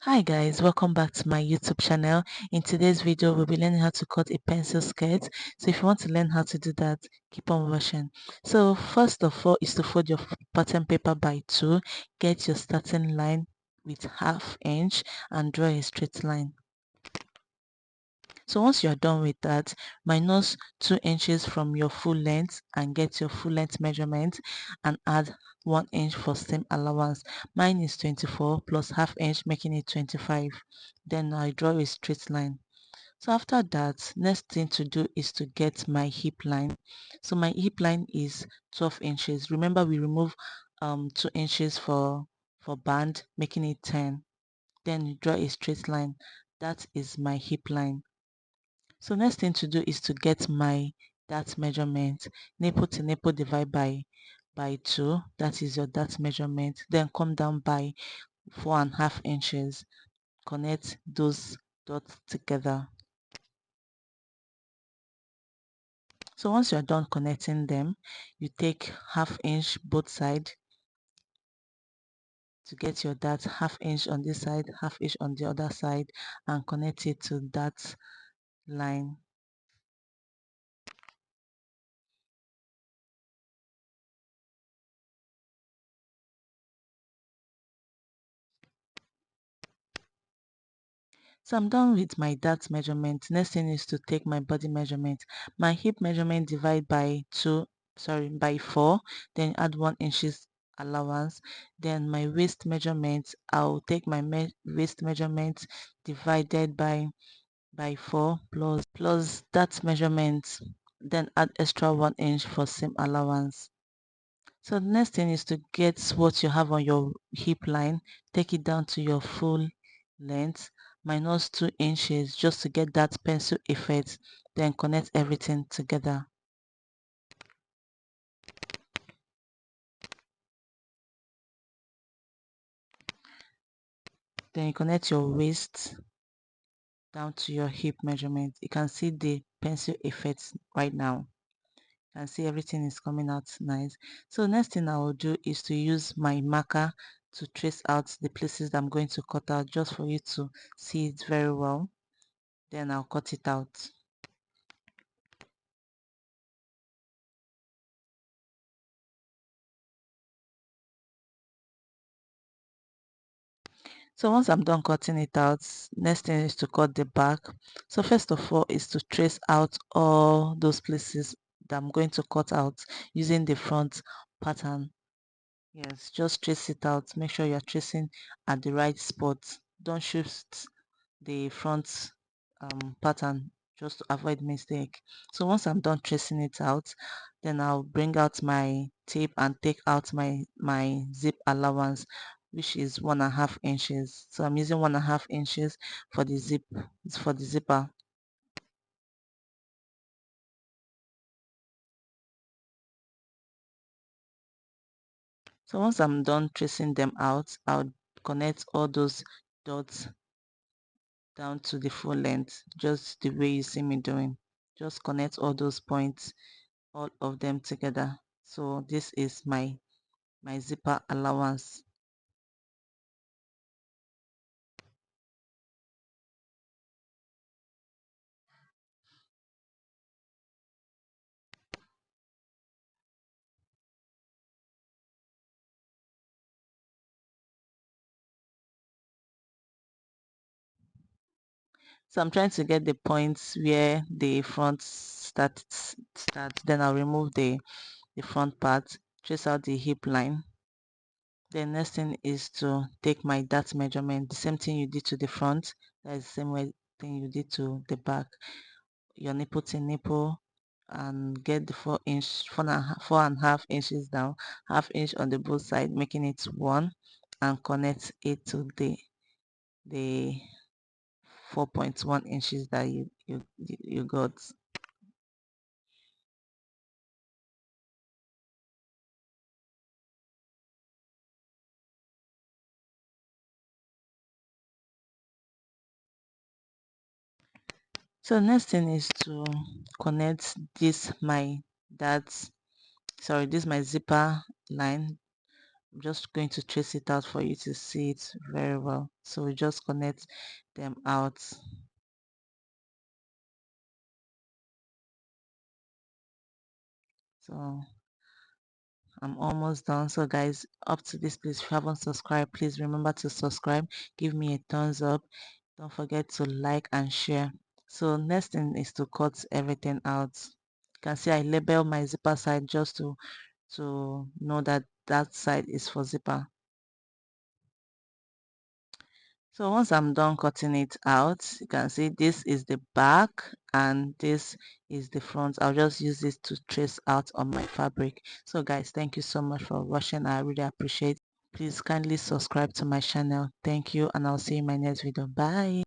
Hi guys, welcome back to my YouTube channel. In today's video, we'll be learning how to cut a pencil skirt. So if you want to learn how to do that, keep on watching. So first of all is to fold your pattern paper by 2, get your starting line with 1/2 inch and draw a straight line. So once you're done with that, minus 2 inches from your full length and get your full length measurement and add 1 inch for seam allowance. Mine is 24 plus 1/2 inch, making it 25. Then I draw a straight line. So after that, next thing to do is to get my hip line. So my hip line is 12 inches. Remember we remove 2 inches for band, making it 10. Then you draw a straight line. That is my hip line. So next thing to do is to get my that measurement. Nipple to nipple divide by 2. That is your that measurement. Then come down by 4.5 inches. Connect those dots together. So once you're done connecting them, you take 1/2 inch both side to get your that 1/2 inch on this side, 1/2 inch on the other side, and connect it to that line. So I'm done with my dart measurement. Next thing is to take my body measurement. My hip measurement divide by 4, then add 1 inches allowance. Then my waist measurement, I'll take my waist measurement divided by 4 plus that measurement, then add extra 1 inch for seam allowance. So the next thing is to get what you have on your hip line, take it down to your full length, minus 2 inches just to get that pencil effect, then connect everything together. Then you connect your waist down to your hip measurement. You can see the pencil effects right now. You can see everything is coming out nice. So next thing I will do is to use my marker to trace out the places that I'm going to cut out, just for you to see it very well. Then I'll cut it out. So once I'm done cutting it out, next thing is to cut the back. So first of all is to trace out all those places that I'm going to cut out using the front pattern. Yes, just trace it out. Make sure you're tracing at the right spot. Don't shift the front pattern just to avoid mistake. So once I'm done tracing it out, then I'll bring out my tape and take out my zip allowance, which is 1.5 inches. So I'm using 1.5 inches for the zipper. So once I'm done tracing them out, I'll connect all those dots down to the full length, just the way you see me doing. Just connect all those points, all of them together. So this is my zipper allowance. So I'm trying to get the points where the front starts. Then I'll remove the front part, trace out the hip line. The next thing is to take my dart measurement, the same thing you did to the front, that's the same way thing you did to the back. Your nipple to nipple, and get the 4.5 inches down, 1/2 inch on the both side, making it 1, and connect it to the 4.1 inches that you got. So next thing is to connect this my zipper line I'm just going to trace it out for you to see it very well. So we just connect them out. So I'm almost done. So guys, up to this place, if you haven't subscribed, please remember to subscribe. Give me a thumbs up. Don't forget to like and share. So next thing is to cut everything out. You can see I label my zipper side just to know that that side is for zipper. So once I'm done cutting it out, you can see this is the back and this is the front. I'll just use this to trace out on my fabric. So guys, thank you so much for watching. I really appreciate it. Please kindly subscribe to my channel. Thank you, and I'll see you in my next video. Bye.